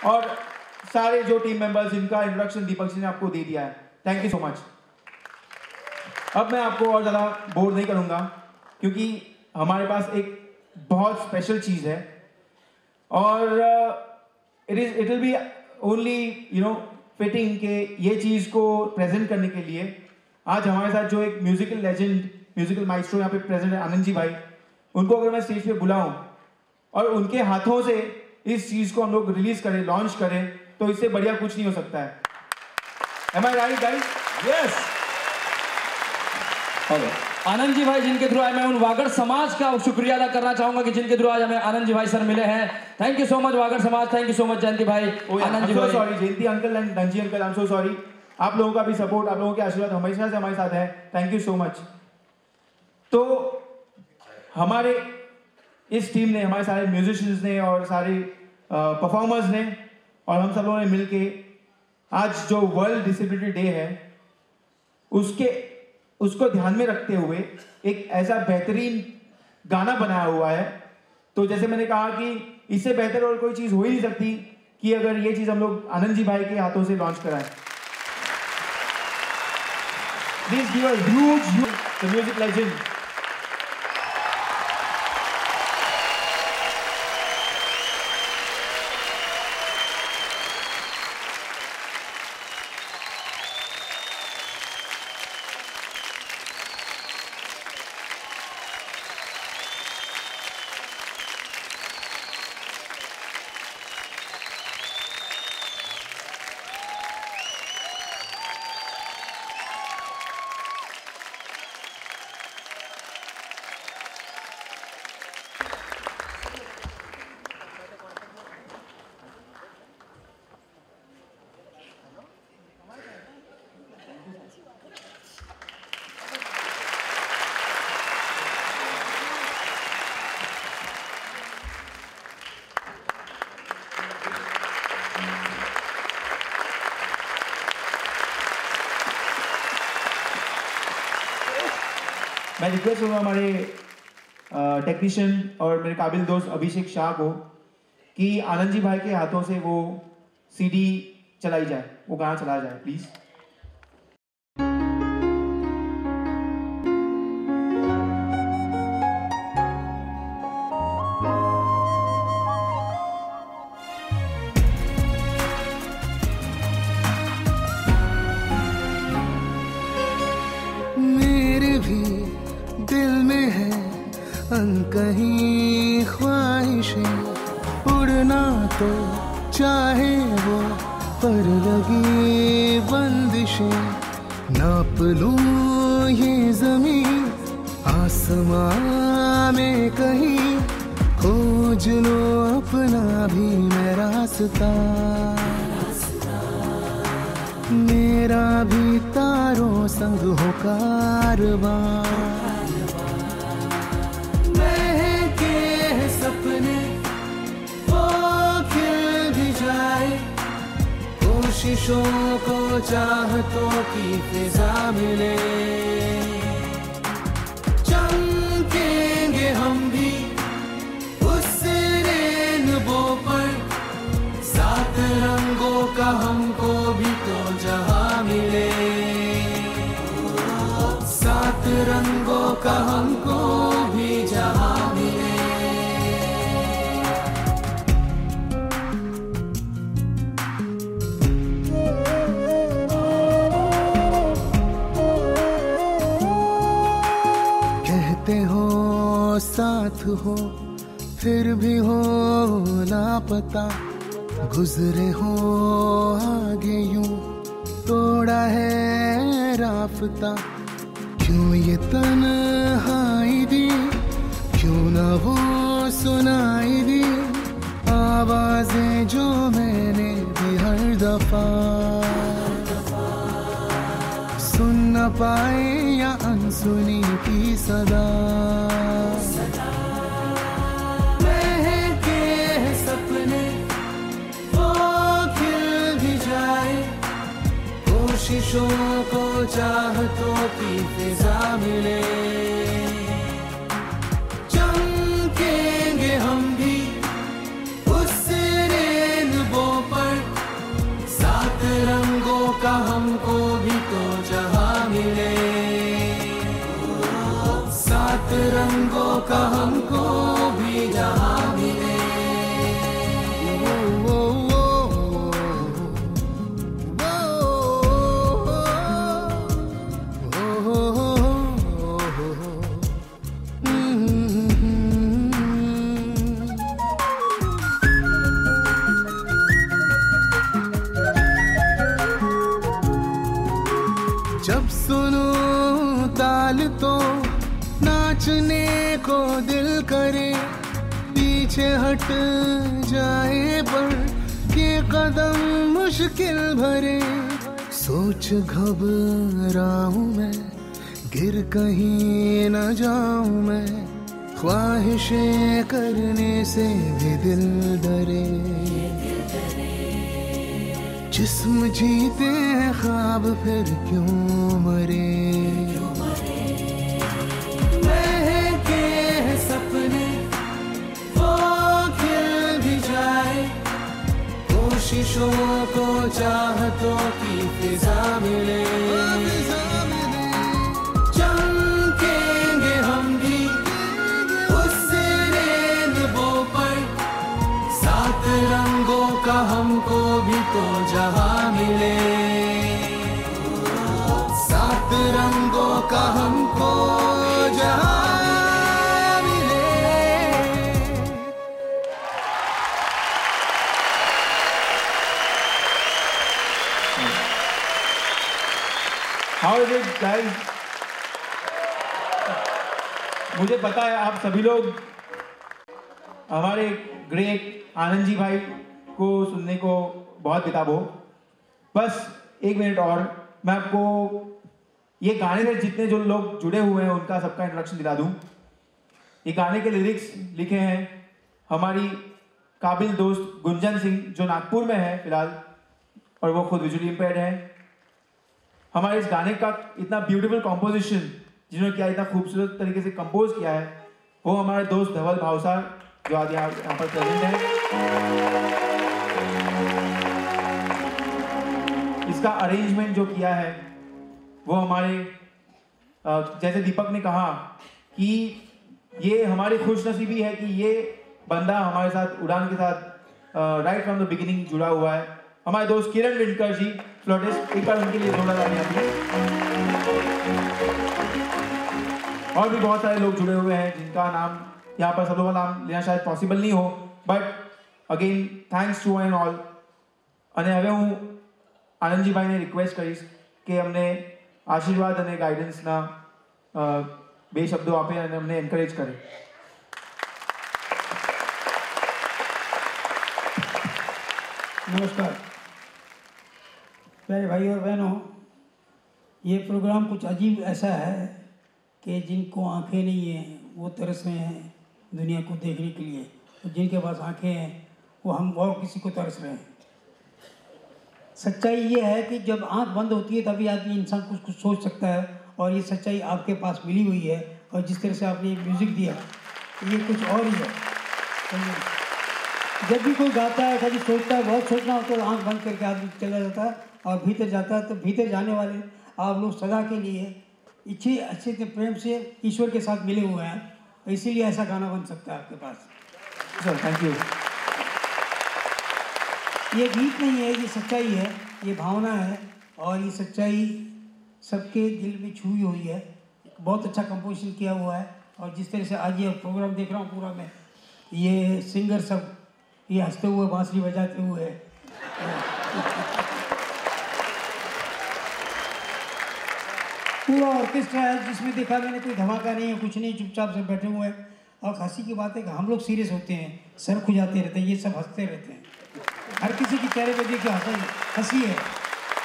और सारे जो टीम मेंबर्स, इनका इंट्रोडक्शन दीपक जी ने आपको दे दिया है। Thank you so much. अब मैं आपको और ज़्यादा बोर नहीं करूँगा, क्योंकि हमारे पास एक बहुत स्पेशल चीज़ है और it will be only fitting के ये चीज़ को प्रेजेंट करने के लिए आज हमारे साथ जो एक म्यूजिकल लेजेंड, म्यूजिकल माइस्ट्रो यहाँ पे प्रेजेंट है, आनंद जी भाई, उनको अगर मैं स्टेज पे बुलाऊं और उनके हाथों से इस चीज़ को हम लोग रिलीज करें, लॉन्च करें, तो इससे बढ़िया कुछ नहीं हो सकता है। Am I right, guys? Yes. आनंद जी भाई जिनके थ्रू आए, मैं उन वागड़ समाज का शुक्रिया अदा करना चाहूंगा कि जिनके थ्रू आज हमें आनंद जी भाई सर मिले हैं। Thank you so much Vagad समाज, थैंक यू सो मच जयंती भाई, आनंद जी भाई। Sorry Jayanti uncle and Dhanji uncle, I am so sorry. आप लोगों का भी सपोर्ट, आप लोगों के आशीर्वाद हमेशा से हमारे साथ है। Thank you so much. तो हमारे इस टीम ने, हमारे सारे म्यूजिशियंस ने और सारे परफॉर्मर्स ने और हम सब लोगों ने मिलके आज जो वर्ल्ड डिसेबिलिटी डे है उसको ध्यान में रखते हुए एक ऐसा बेहतरीन गाना बनाया हुआ है। तो जैसे मैंने कहा कि इससे बेहतर और कोई चीज़ हो ही नहीं सकती कि अगर ये चीज़ हम लोग आनंद जी भाई के हाथों से लॉन्च कराएं। Please give a huge the music legend. मैं रिक्वेस्ट करूँगा हमारे टेक्नीशियन और मेरे काबिल दोस्त अभिषेक शाह को कि आनंद जी भाई के हाथों से वो सीडी चलाई जाए, वो गाना चलाया जाए प्लीज़। कहीं ख्वाहिशें उड़ना तो चाहे वो, पर लगी बंदिशें नाप लूं ये ज़मीन आसमां में कहीं, खोज लो अपना भी मैं रास्ता, मेरा भी तारों संग हो कारवां। सपने वो खिल भी जाए, कोशिशों को चाहतों की फिजा मिले, चमकेंगे हम भी उस रेनबो पर, सात रंगों का हमको भी तो जहां मिले, सात रंगों का हमको भी जहां मिले। साथ हो फिर भी हो लापता, गुजरे हो आगे यूं तोड़ा है राफ्ता, क्यों ये तन्हाई दी, क्यों ना वो सुनाई दी आवाजें जो मैंने दी हर दफा, सुन न पाए या अनसुनी की सदा, महके सपने वो खिल भी जाए, कोशिशों को चाहतों की फिजा मिले, चमकेंगे हम भी उस रेनबो पर, जब सुनो ताल तो नाचने को दिल करे, पीछे हट जाए पर ये कदम मुश्किल भरे। सोच घबराऊं मैं, गिर कहीं न जाऊं मैं, ख्वाहिशें करने से भी दिल डरे। जिस्म जीते हैं ख्वाब फिर क्यों मरे। महके हैं सपने वो खिल भी जाए, कोशिशों को चाहतों की फिजा मिले। चमकेंगे हम भी उस रेनबो पर, सात रंगों का हमको भी तो जहां मिले। सात रंगों का हमको जहां मिले। How is it, guys? मुझे पता है आप सभी लोग हमारे ग्रेट आनंद जी भाई को सुनने को बहुत बेताब हो। बस एक मिनट और मैं आपको ये गाने से जितने जो लोग जुड़े हुए हैं उनका सबका इंट्रोडक्शन दिला दूं। ये गाने के लिरिक्स लिखे हैं हमारी काबिल दोस्त गुंजन सिंह, जो नागपुर में है फिलहाल, और वो खुद विजुअली इम्पेयर्ड है। हमारे इस गाने का इतना ब्यूटीफुल कॉम्पोजिशन जिन्होंने किया, इतना खूबसूरत तरीके से कंपोज किया है, वो हमारे दोस्त धवल भावसार जो आज यहाँ पर प्रेजेंट है। इसका अरेंजमेंट जो किया है वो हमारे जैसे दीपक ने कहा कि ये हमारी खुशनसीबी है कि ये बंदा हमारे साथ उड़ान के साथ राइट फ्रॉम द बिगिनिंग जुड़ा हुआ है। हमारे दोस्त किरण विंडकर जी फ्लोटिस्ट, एक बार उनके लिए जोड़ा तालियां दी। और भी बहुत सारे लोग जुड़े हुए हैं जिनका नाम यहाँ पर सब लोगों का नाम लेना शायद पॉसिबल नहीं हो, but again thanks to and all. અને હવે હું આનંદજીભાઈને રિક્વેસ્ટ કરીશ કે અમને આશીર્વાદ અને ગાઈડન્સના બે શબ્દો આપે અને અમને એન્કરેજ કરે। नमस्कार प्यारे भाई और बहनों, ये प्रोग्राम कुछ अजीब ऐसा है कि जिनको आंखें नहीं हैं वो तरस रहे हैं दुनिया को देखने के लिए, और जिनके पास आंखें हैं वो हम और किसी को तरस रहे हैं। सच्चाई ये है कि जब आंख बंद होती है तभी आदमी इंसान कुछ कुछ सोच सकता है, और ये सच्चाई आपके पास मिली हुई है। और जिस तरह से आपने ये म्यूज़िक दिया ये कुछ और ही है। जब भी कोई गाता है कभी सोचता है, बहुत सोचना होता है तो आँख बंद करके आदमी चला जाता है और भीतर जाता है। तो भीतर जाने वाले आप लोग सदा के लिए इच्छे अच्छे से प्रेम से ईश्वर के साथ मिले हुए हैं, इसीलिए ऐसा गाना बन सकता है आपके पास। Sir thank you. ये गीत नहीं है, ये सच्चाई है, ये भावना है, और ये सच्चाई सबके दिल में छुई हुई है। बहुत अच्छा कंपोजिशन किया हुआ है। और जिस तरह से आज ये प्रोग्राम देख रहा हूँ पूरा मैं, ये सिंगर सब ये हंसते हुए बांसुरी बजाते हुए पूरा ऑर्केस्ट्रा है जिसमें देखा मैंने कोई धमाका नहीं है, कुछ नहीं, चुपचाप से बैठे हुए हैं। और हंसी की बात है कि हम लोग सीरियस होते हैं, सर खुजाते रहते हैं, ये सब हंसते रहते हैं। हर किसी के चेहरे पे देखिए हंसी है,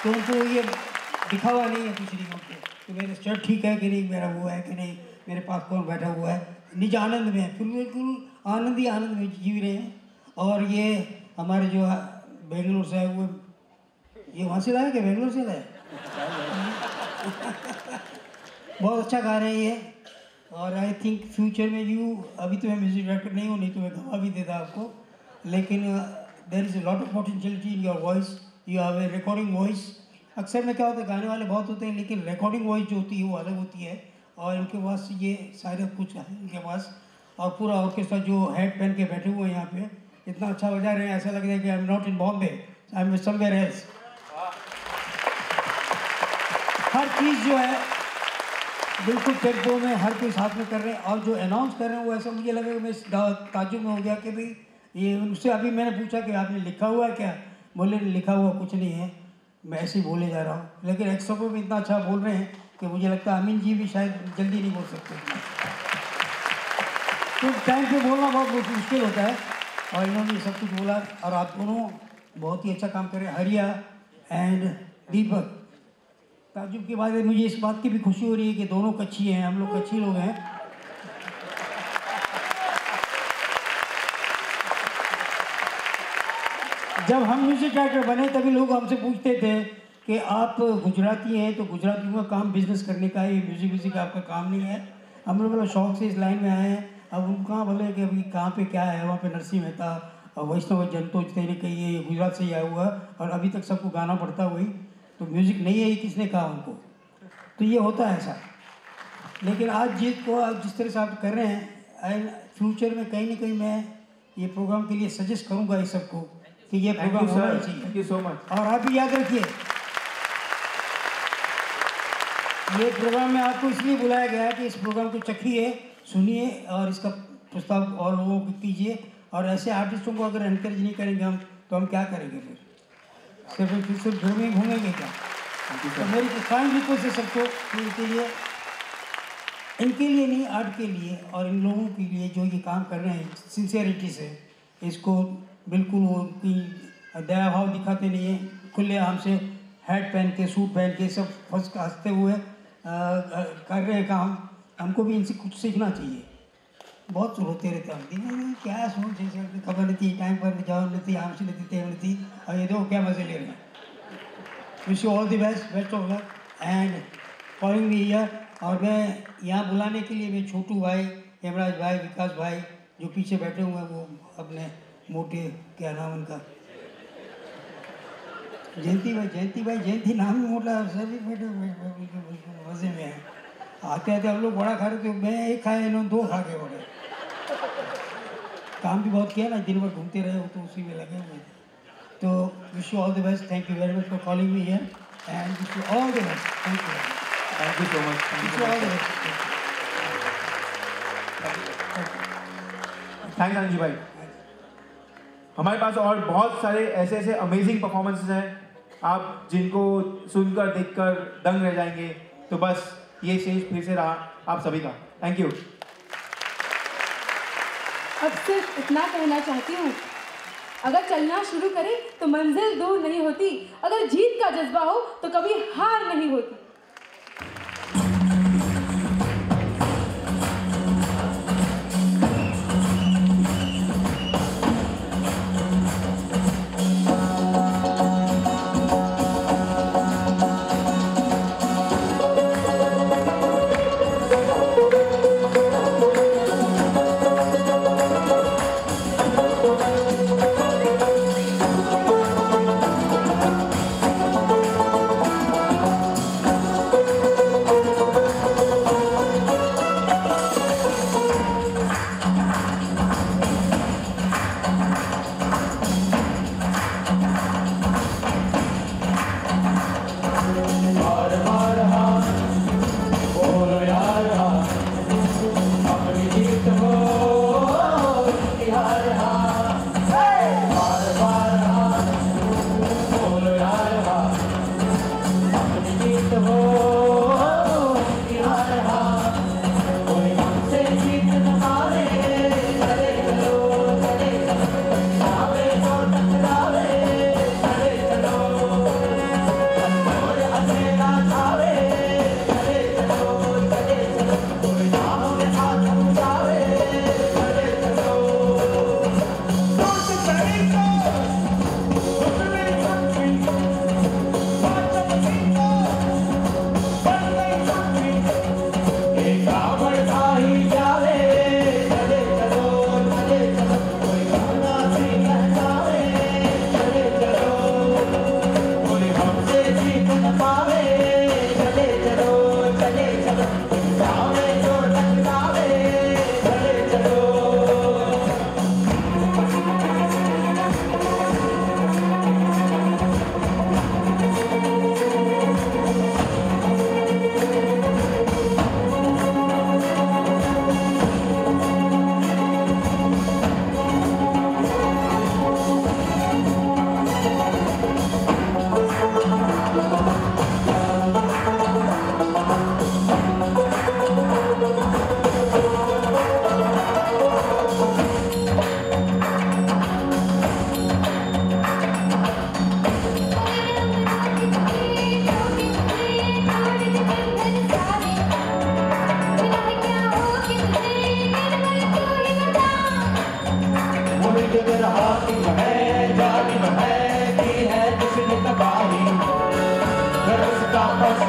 तो उनको ये दिखावा नहीं है कुछ नहीं उनको कि मेरे शर्ट ठीक है कि नहीं, मेरा वो है कि नहीं, मेरे पास कौन बैठा हुआ है। निज आनंद में फिर बिल्कुल आनंद ही आनंद में जी रहे हैं। और ये हमारे जो बेंगलोर से है वो, ये वहाँ से लाए क्या, बेंगलोर से लाए? बहुत अच्छा गा रहे हैं ये। और आई थिंक फ्यूचर में यू, अभी तो मैं म्यूजिक डायरेक्टर नहीं हूँ, नहीं तो मैं गवा भी देता आपको, लेकिन there is a lot of potentiality in your voice, you have a recording voice. अक्सर में क्या होता है, गाने वाले बहुत होते हैं लेकिन रिकॉर्डिंग वॉइस जो होती है वो अलग होती है, और इनके पास ये सारे कुछ है इनके पास। और पूरा ऑर्केस्ट्रा जो हेड पहन के बैठे हुए हैं यहाँ पे, इतना अच्छा बजा रहे हैं, ऐसा लग रहा है कि I am not in Bombay, I am somewhere else. हर चीज़ जो है बिल्कुल टेम्पो में हर कोई साथ में कर रहे हैं, और जो अनाउंस कर रहे हैं वो ऐसा मुझे लगा कि मैं ताजुब में हो गया कि भाई ये। उससे अभी मैंने पूछा कि आपने लिखा हुआ है क्या, बोले लिखा हुआ कुछ नहीं है, मैं ऐसे ही बोले जा रहा हूँ, लेकिन एक्सपर्ट में इतना अच्छा बोल रहे हैं कि मुझे लगता है अमीन जी भी शायद जल्दी नहीं बोल सकते। तो टाइम पे बोलना बहुत मुश्किल होता है, और इन्होंने सब कुछ बोला, और आप दोनों बहुत ही अच्छा काम करें, हरिया एंड दीपक। ताजुब की बात है, मुझे इस बात की भी खुशी हो रही है कि दोनों कच्छी हैं, हम लोग कच्छी लोग हैं। जब हम म्यूजिक डायरेक्टर बने तभी लोग हमसे पूछते थे कि आप गुजराती हैं तो गुजरातियों का काम बिजनेस करने का है, ये म्यूजिक आपका काम नहीं है। हम लोग मतलब शौक से इस लाइन में आए हैं। अब उनको कहाँ बोले कि अभी कहाँ पे क्या है, वहाँ पे नरसिंह मेहता और वैष्णव जनतो तेरे कही है, गुजरात से ही आया हुआ, और अभी तक सबको गाना पड़ता वही, तो म्यूज़िक नहीं है ये किसने कहा उनको, तो ये होता है ऐसा। लेकिन आज जिस तरह से आप कर रहे हैं, फ्यूचर में कहीं ना कहीं मैं ये प्रोग्राम के लिए सजेस्ट करूँगा इस सबको कि ये प्रोग्राम होना ही चाहिए। Thank you so much. और आप भी याद रखिए, ये प्रोग्राम में आपको इसलिए बुलाया गया है कि इस प्रोग्राम को चखिए, सुनिए, और इसका प्रस्ताव और लोगों को कीजिए। और ऐसे आर्टिस्टों को अगर एनकरेज नहीं करेंगे हम, तो हम क्या करेंगे सिर्फ घूमेंगे क्या। तो मेरी काइंड रिक्वेस्ट है सबको इनके लिए, इनके लिए नहीं, आर्ट के लिए और इन लोगों के लिए जो ये काम कर रहे हैं सिंसियरिटी से, इसको बिल्कुल वो दया भाव दिखाते नहीं है, खुले आम से हैट पहन के, सूट पहन के, सब फर्स्ट हंसते हुए कर रहे हैं काम। हमको भी इनसे कुछ सीखना चाहिए। बहुत रोते रहते हम दिन, क्या सुन से खबर नहीं थी, टाइम पर जाओ नहीं थी, आम से नहीं थी, नहीं थी, और ये दो क्या मज़े ले रहे हैं। Wish you all the best of luck and calling me here. और मैं यहाँ बुलाने के लिए मेरे छोटू भाई, हेमराज भाई, विकास भाई जो पीछे बैठे हुए हैं, वो अपने मोटे, क्या नाम उनका, जयंती नाम भी मोटा, सभी बैठे मज़े में है। आते आते हम लोग बड़ा खा रहे थे, मैं एक खाया, इन्होंने दो खा के बड़े। काम भी बहुत किया ना, दिन भर घूमते रहे हो, तो उसी में लगे हुए थे। तो wish you all the best, thank you very much for calling me here and wish you all the best. Thank you so much. Wish you all the best. Thanks Anand ji भाई। हमारे पास और बहुत सारे ऐसे ऐसे अमेजिंग परफॉर्मेंसेस हैं, आप जिनको सुनकर देखकर दंग रह जाएंगे। तो बस ये स्टेज फिर से रहा आप सभी का। Thank you. अब सिर्फ इतना कहना चाहती हूँ, अगर चलना शुरू करें तो मंजिल दूर नहीं होती, अगर जीत का जज्बा हो तो कभी हार नहीं होती।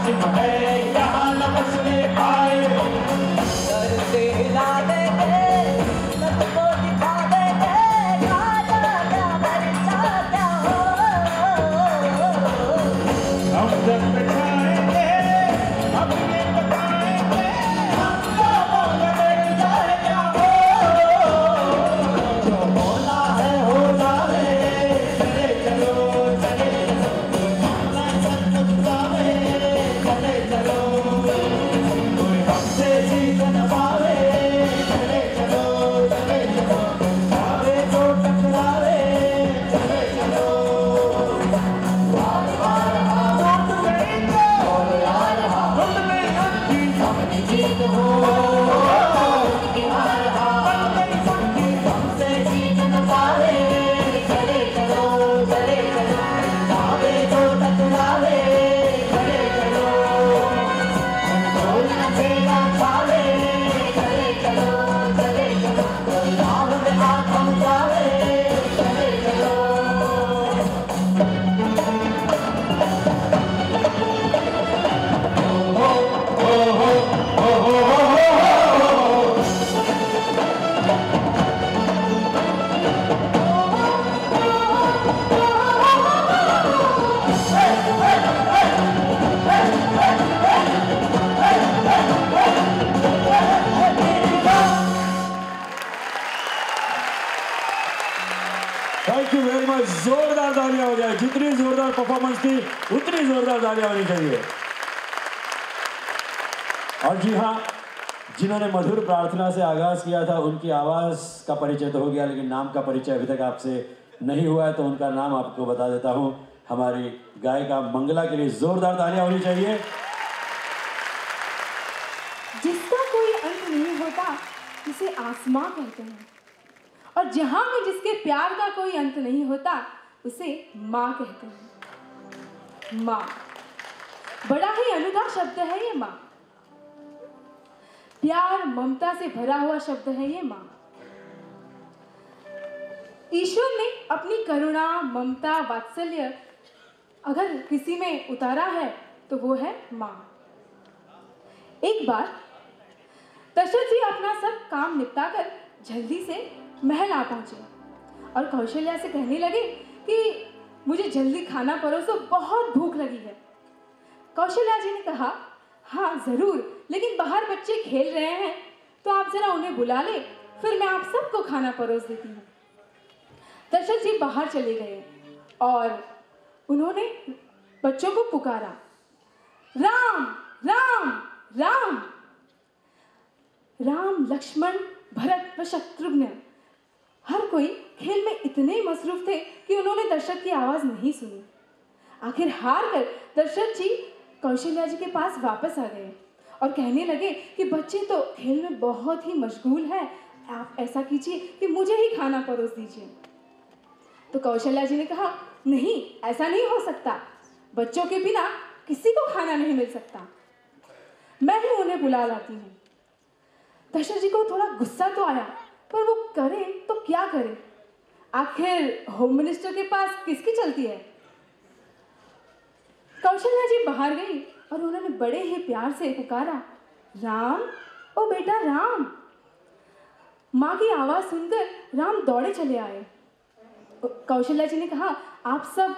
लाजिम है यहाँ न बसने पाए। करते हिला देंगे सबको दिखा देंगे खाजा क्या बरसा क्या हो। हम जब बिठाएंगे हम ये बताएंगे हमको बदल जाए क्या हो। जो होना है हो जाए चले चलो चले चलो अपना सब कुछ जाए चले चलो कोई हमसे जीत न पावे चले चलो आवे तो टकरावे चले चलो बार बार हाथ में और यार हाथ में उनकी अपनी जीत हो उनकी हार हमसे जीत न पावे चले चलो आवे तो टकरावे चले चलो कोई न तेरा पावे चले चलो राह में हाथ हम जावे चले चलो। Thank you very much. जोरदार तालियां हो जाए। जितनी जोरदार परफॉर्मेंस थी उतनी जोरदार तालियां होनी चाहिए। और जी हाँ, जिन्होंने मधुर प्रार्थना से आगाज किया था उनकी आवाज का परिचय तो हो गया, लेकिन नाम का परिचय अभी तक आपसे नहीं हुआ है, तो उनका नाम आपको बता देता हूँ। हमारी गायिका मंगला के लिए जोरदार तालियां होनी चाहिए। जिसका कोई अंत नहीं होता उसे आसमां कहते हैं, और जहां में जिसके प्यार का कोई अंत नहीं होता उसे माँ कहते हैं। माँ, बड़ा ही अनूठा शब्द है ये माँ। प्यार ममता से भरा हुआ शब्द है ये माँ। ईश्वर ने अपनी करुणा ममता वात्सल्य अगर किसी में उतारा है तो वो है माँ। एक बार दशरथ जी अपना सब काम निपटाकर जल्दी से महल आ पहुंचे और कौशल्या से कहने लगे कि मुझे जल्दी खाना परोसो, बहुत भूख लगी है। कौशल्या जी ने कहा, हाँ जरूर, लेकिन बाहर बच्चे खेल रहे हैं तो आप जरा उन्हें बुला ले, फिर मैं आप सबको खाना परोस देती हूँ। दशरथ जी बाहर चले गए और उन्होंने बच्चों को पुकारा, राम राम राम। राम लक्ष्मण भरत व शत्रुघ्न हर कोई खेल में इतने मसरूफ थे कि उन्होंने दशरथ की आवाज नहीं सुनी। आखिर हार कर दशरथ जी कौशल्या जी के पास वापस आ गए और कहने लगे कि बच्चे तो खेल में बहुत ही मशगूल है, आप ऐसा कीजिए कि मुझे ही खाना परोस दीजिए। तो कौशल्या जी ने कहा, नहीं ऐसा नहीं हो सकता, बच्चों के बिना किसी को खाना नहीं मिल सकता, मैं ही उन्हें बुला लाती हूँ। दशरथ जी को थोड़ा गुस्सा तो आया, पर वो करे तो क्या करे, आखिर होम मिनिस्टर के पास किसकी चलती है। कौशल्या जी बाहर गई और उन्होंने बड़े ही प्यार से पुकारा, राम, ओ बेटा राम। माँ की आवाज सुनकर राम दौड़े चले आए। कौशल्या जी ने कहा, आप सब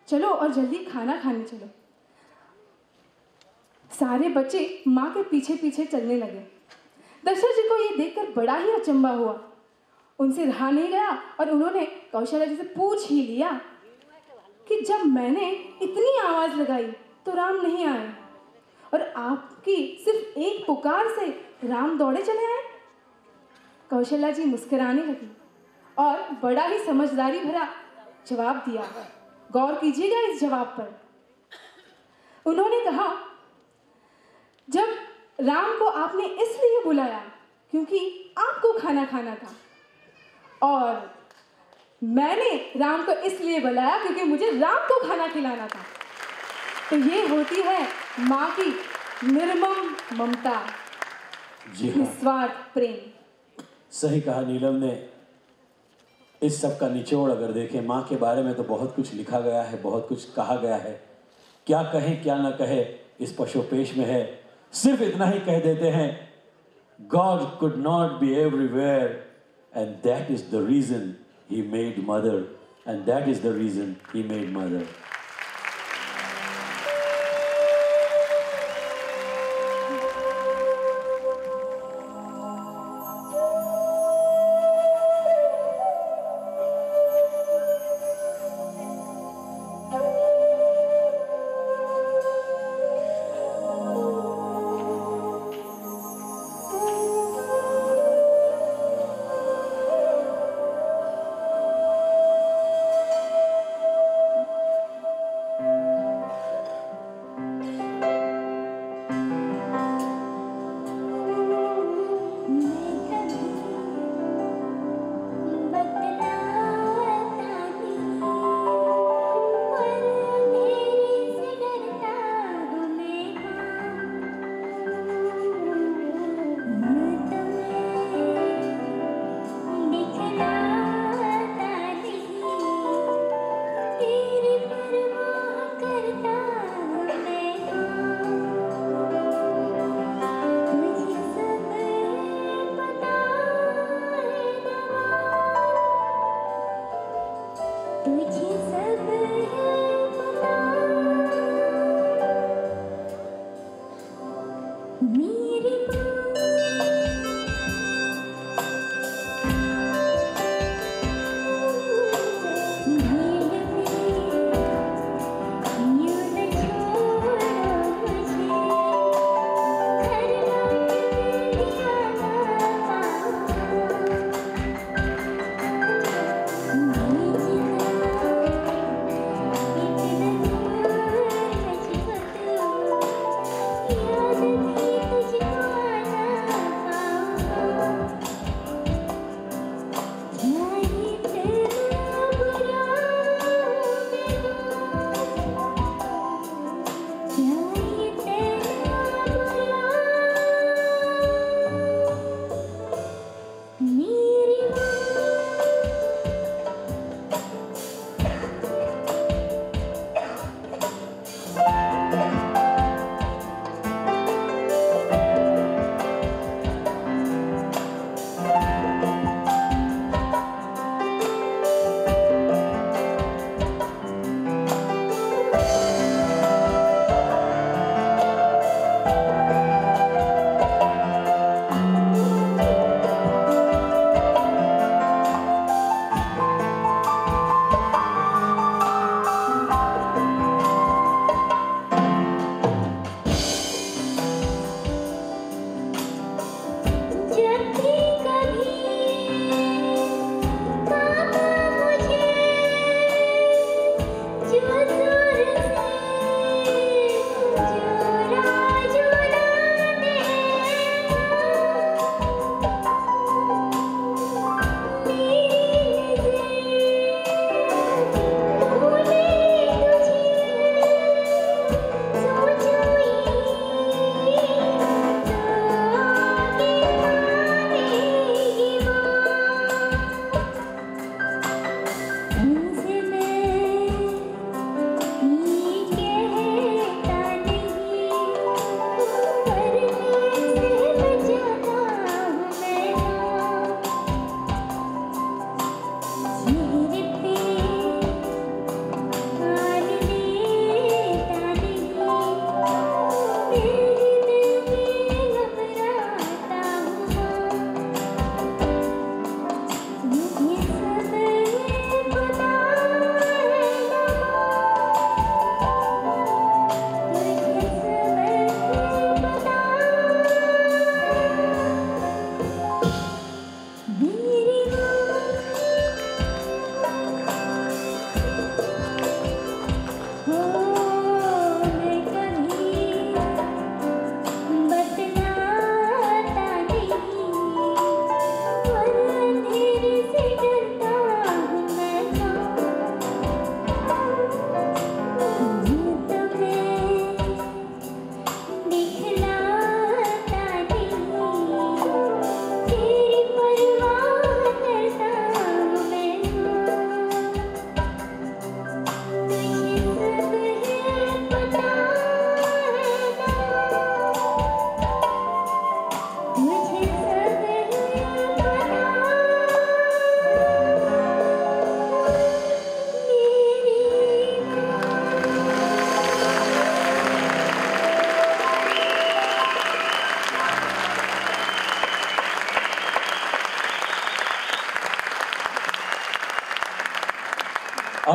चलो और जल्दी खाना खाने चलो। सारे बच्चे माँ के पीछे पीछे चलने लगे। दशरथ जी को ये देखकर बड़ा ही अचंभा हुआ, उनसे रहा नहीं गया और उन्होंने कौशल्या जी से पूछ ही लिया कि जब मैंने इतनी आवाज लगाई तो राम नहीं आए और आपकी सिर्फ एक पुकार से राम दौड़े चले आए। कौशल्या जी मुस्कुराने लगी और बड़ा ही समझदारी भरा जवाब दिया। गौर कीजिएगा इस जवाब पर। उन्होंने कहा, जब राम को आपने इसलिए बुलाया क्योंकि आपको खाना खाना था, और मैंने राम को इसलिए बुलाया क्योंकि मुझे राम को खाना खिलाना था। तो ये होती है माँ की निर्मम ममता, निस्वार्थ प्रेम। सही कहा नीलम ने। इस सब का निचोड़ अगर देखें, माँ के बारे में तो बहुत कुछ लिखा गया है, बहुत कुछ कहा गया है। क्या कहें क्या ना कहे, इस पशुपेश में है। सिर्फ इतना ही कह देते हैं, God could not be everywhere, and that is the reason he made mother, and that is the reason he made mother.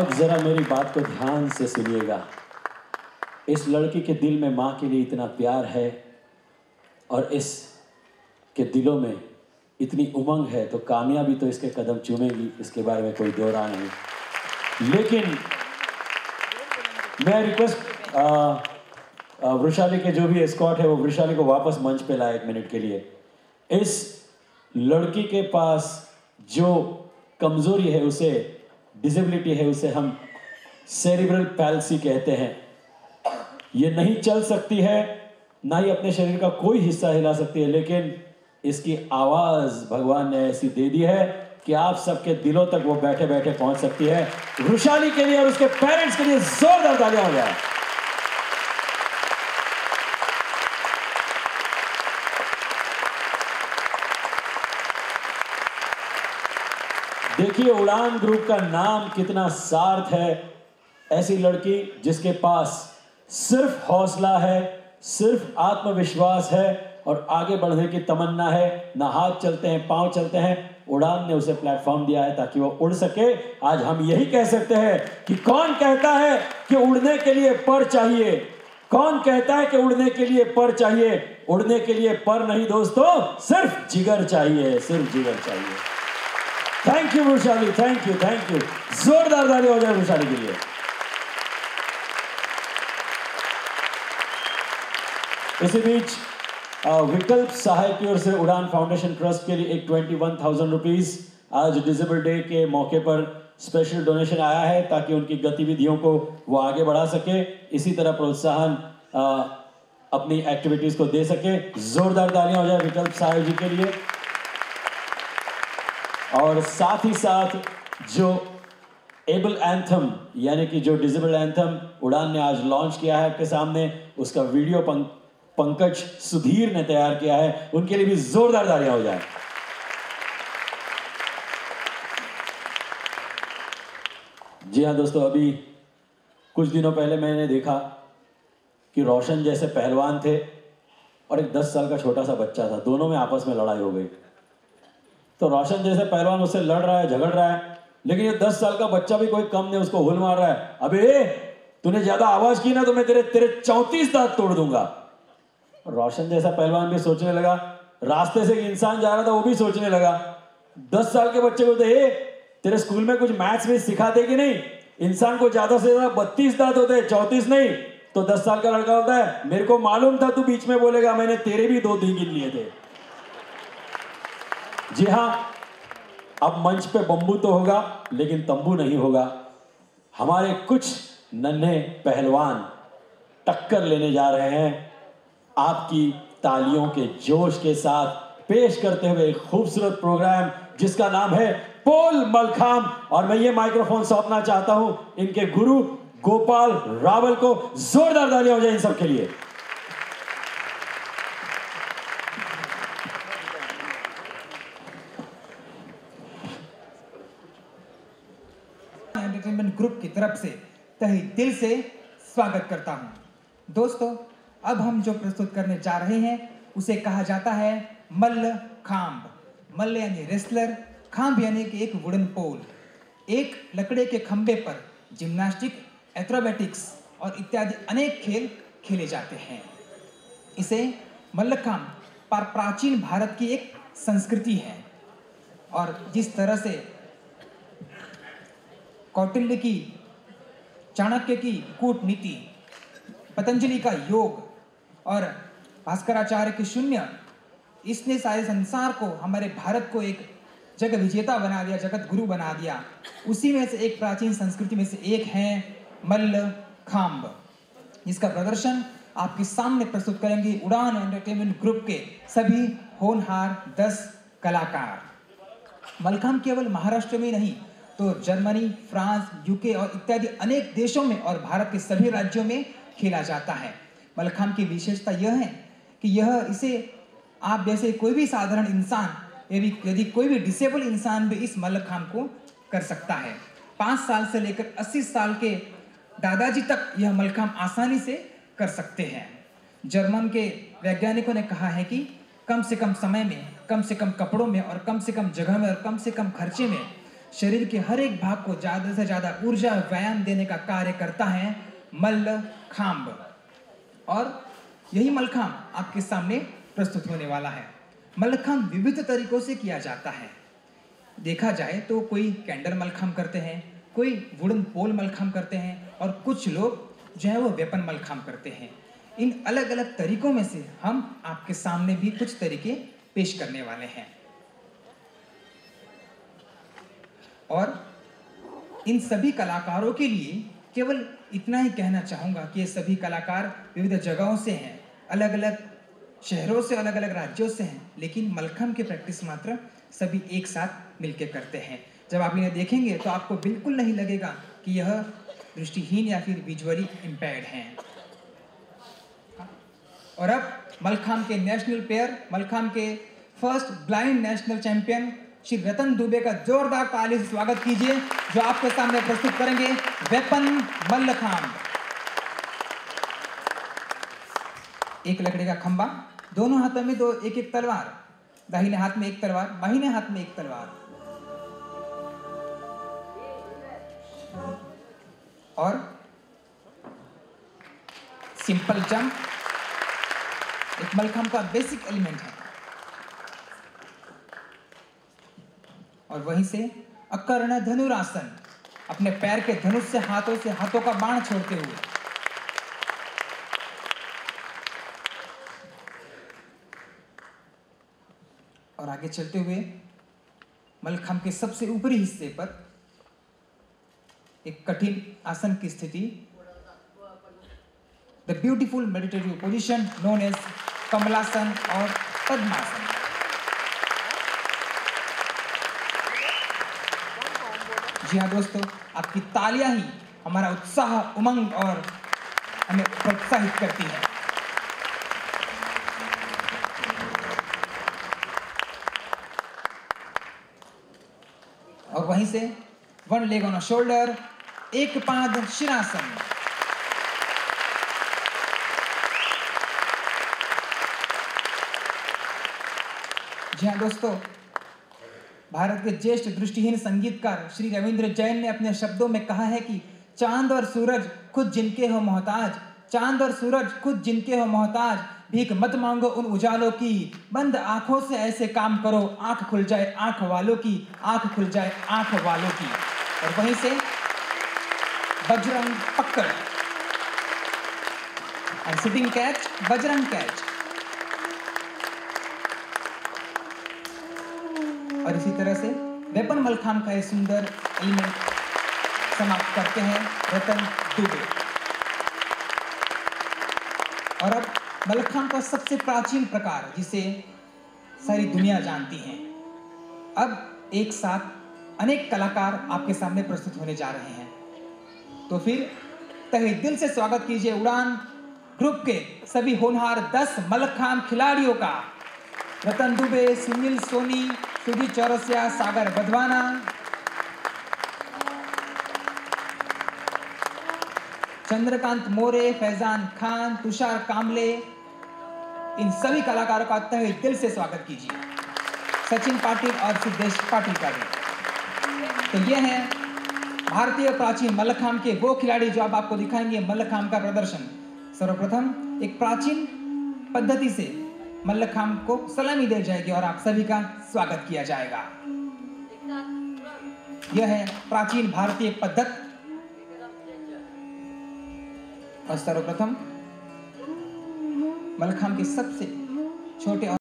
अब जरा मेरी बात को ध्यान से सुनिएगा। इस लड़की के दिल में माँ के लिए इतना प्यार है और इस के दिलों में इतनी उमंग है, तो कामयाबी तो इसके कदम चूमेगी, इसके बारे में कोई दो राय नहीं। लेकिन मैं रिक्वेस्ट वृषाली के जो भी एस्कॉर्ट है वो वृषाली को वापस मंच पे लाए 1 मिनट के लिए। इस लड़की के पास जो कमजोरी है, उसे डिसेबिलिटी है, उसे हम सेरिब्रल पैल्सी कहते हैं। ये नहीं चल सकती है, ना ही अपने शरीर का कोई हिस्सा हिला सकती है, लेकिन इसकी आवाज भगवान ने ऐसी दे दी है कि आप सबके दिलों तक वो बैठे बैठे पहुंच सकती है। वृषाली के लिए और उसके पेरेंट्स के लिए जोरदार तालियां हो जाए। देखिए उड़ान ग्रुप का नाम कितना सार्थ है। ऐसी लड़की जिसके पास सिर्फ हौसला है, सिर्फ आत्मविश्वास है और आगे बढ़ने की तमन्ना है। ना हाथ चलते हैं, पांव चलते हैं, उड़ान ने उसे प्लेटफॉर्म दिया है ताकि वो उड़ सके। आज हम यही कह सकते हैं कि कौन कहता है कि उड़ने के लिए पर चाहिए? कौन कहता है कि उड़ने के लिए पर चाहिए? उड़ने के लिए पर नहीं दोस्तों, सिर्फ जिगर चाहिए, सिर्फ जिगर चाहिए। Thank you Vrishali, thank you, thank you. जोरदार ताली हो जाए वृषाली के लिए। इसी बीच विकल्प सहाय की ओर से उड़ान फाउंडेशन ट्रस्ट के लिए एक 21,000 रुपीज आज डिसेबल डे के मौके पर स्पेशल डोनेशन आया है ताकि उनकी गतिविधियों को वो आगे बढ़ा सके, इसी तरह प्रोत्साहन अपनी एक्टिविटीज को दे सके। जोरदार तालियां हो जाए विकल्प सहाय जी के लिए। और साथ ही साथ जो एबल एंथम यानी कि जो डिसेबल एंथम उड़ान ने आज लॉन्च किया है आपके सामने, उसका वीडियो पंकज सुधीर ने तैयार किया है, उनके लिए भी जोरदार तालियां हो जाए। जी हाँ दोस्तों, अभी कुछ दिनों पहले मैंने देखा कि रोशन जैसे पहलवान थे और एक 10 साल का छोटा सा बच्चा था, दोनों में आपस में लड़ाई हो गई। तो रोशन जैसे पहलवान उससे लड़ रहा है, झगड़ रहा है, लेकिन ये 10 साल का बच्चा भी कोई कम नहीं, उसको हुल मार रहा है। अबे तूने ज्यादा आवाज की ना तो मैं तेरे 34 दांत तोड़ दूंगा। रोशन जैसा पहलवान भी सोचने लगा, रास्ते से एक इंसान जा रहा था वो भी सोचने लगा। 10 साल के बच्चे बोलते हे तेरे स्कूल में कुछ मैथ्स में सिखाते कि नहीं? इंसान को ज्यादा से ज्यादा 32 दांत होते हैं, 34 नहीं। तो 10 साल का लड़का होता है, मेरे को मालूम था तू बीच में बोलेगा, मैंने तेरे भी 2 गिन लिए थे। जी हाँ, अब मंच पे बम्बू तो होगा लेकिन तंबू नहीं होगा। हमारे कुछ नन्हे पहलवान टक्कर लेने जा रहे हैं आपकी तालियों के जोश के साथ, पेश करते हुए एक खूबसूरत प्रोग्राम जिसका नाम है पोल मलखाम। और मैं ये माइक्रोफोन सौंपना चाहता हूं इनके गुरु गोपाल रावल को। जोरदार तालियां हो जाए इन सब के लिए। एंटरटेनमेंट ग्रुप की तरफ से तहे दिल से स्वागत करता हूं। दोस्तों, अब हम जो प्रस्तुत करने जा रहे हैं उसे कहा जाता है मल्ल खांब। मल्ल यानी रेसलर, खांब यानी कि एक वुडन पोल। एक लकड़े के खंबे पर जिम्नास्टिक, एथलेटिक्स और इत्यादि अनेक खेल खेले जाते हैं। इसे मल्लखांब प्राचीन भारत की एक संस्कृति है और जिस तरह से कौटिल्य की, चाणक्य की कूटनीति, पतंजलि का योग और भास्कराचार्य के शून्य, इसने सारे संसार को, हमारे भारत को एक जगत विजेता बना दिया, जगत गुरु बना दिया। उसी में से एक प्राचीन संस्कृति में से एक है मल्लखांब, जिसका प्रदर्शन आपके सामने प्रस्तुत करेंगे उड़ान एंटरटेनमेंट ग्रुप के सभी होनहार 10 कलाकार। मल्लखांब केवल महाराष्ट्र में नहीं तो जर्मनी, फ्रांस, यूके और इत्यादि अनेक देशों में और भारत के सभी राज्यों में खेला जाता है। मल्लखांब की विशेषता यह है कि इसे आप जैसे कोई भी साधारण इंसान, यदि कोई भी डिसेबल इंसान भी इस मल्लखांब को कर सकता है। 5 साल से लेकर 80 साल के दादाजी तक यह मल्लखांब आसानी से कर सकते हैं। जर्मन के वैज्ञानिकों ने कहा है कि कम से कम समय में, कम से कम कपड़ों में और कम से कम जगह में और कम से कम खर्चे में शरीर के हर एक भाग को ज़्यादा से ज़्यादा ऊर्जा व्यायाम देने का कार्य करता है मल्लखांब। और यही मल्लखांब आपके सामने प्रस्तुत होने वाला है। मल्लखांब विविध तरीकों से किया जाता है। देखा जाए तो कोई कैंडल मल्लखांब करते हैं, कोई वुडन पोल मल्लखांब करते हैं और कुछ लोग जो है वो वेपन मल्लखांब करते हैं। इन अलग अलग तरीकों में से हम आपके सामने भी कुछ तरीके पेश करने वाले हैं। और इन सभी कलाकारों के लिए केवल इतना ही कहना चाहूँगा कि ये सभी कलाकार विविध जगहों से हैं, अलग अलग शहरों से, अलग अलग राज्यों से हैं, लेकिन मल्लखांब की प्रैक्टिस मात्र सभी एक साथ मिलकर करते हैं। जब आप इन्हें देखेंगे तो आपको बिल्कुल नहीं लगेगा कि यह दृष्टिहीन या फिर विजुअली इम्पेयर्ड हैं। और अब मल्लखांब के नेशनल प्लेयर, मल्लखांब के first blind national champion Shri Ratan Dubey का जोरदार ताली से स्वागत कीजिए, जो आपके सामने प्रस्तुत करेंगे वेपन मल्लखांब। एक लकड़ी का खंबा, दोनों हाथों में दो एक एक तलवार, दाहिने हाथ में एक तलवार, बाहिने हाथ में एक तलवार, और सिंपल जंप एक मल्लखांब का बेसिक एलिमेंट है। और वहीं से अकर्ण धनुरासन, अपने पैर के धनुष से हाथों का बाण छोड़ते हुए, और आगे चलते हुए मल्लखांब के सबसे ऊपरी हिस्से पर एक कठिन आसन की स्थिति, the beautiful meditative position known as Kamalasana और पद्मासन। जी हाँ दोस्तों, आपकी तालियां ही हमारा उत्साह, उमंग और हमें प्रोत्साहित करती है। और वहीं से one leg on a shoulder, एक पाद शिरासन। जी हाँ दोस्तों, भारत के ज्येष्ठ दृष्टिहीन संगीतकार श्री रविंद्र जैन ने अपने शब्दों में कहा है कि चांद और सूरज खुद जिनके हो मोहताज, चांद और सूरज खुद जिनके हो मोहताज, भीख मत मांगो उन उजालों की, बंद आंखों से ऐसे काम करो, आंख खुल जाए आंख वालों की, आंख खुल जाए आंख वालों की। और वहीं से बजरंग पकड़ और सिटिंग कैच, बजरंग कैच। और इसी तरह से वेपन मल्लखांब का ये सुंदर एलिमेंट समाप्त करते हैं रतन दुबे। और अब मल्लखांब का सबसे प्राचीन प्रकार, जिसे सारी दुनिया जानती है, अब एक साथ अनेक कलाकार आपके सामने प्रस्तुत होने जा रहे हैं। तो फिर तहे दिल से स्वागत कीजिए उड़ान ग्रुप के सभी होनहार 10 मल्लखांब खिलाड़ियों का। रतन दुबे, सुनील सोनी, सुधीर चौरसिया, सागर बधवाना, चंद्रकांत मोरे, फैजान खान, तुषार कामले, इन सभी कलाकारों का तहे दिल से स्वागत कीजिए। सचिन पाटिल और सिद्धेश पाटिल का भी। तो ये हैं भारतीय प्राचीन मल्लखांब के वो खिलाड़ी जो अब आपको दिखाएंगे मल्लखांब का प्रदर्शन। सर्वप्रथम एक प्राचीन पद्धति से मल्लखांब को सलामी दी जाएगी और आप सभी का स्वागत किया जाएगा। यह है प्राचीन भारतीय पद्धति। और सर्वप्रथम मल्लखांब के सबसे छोटे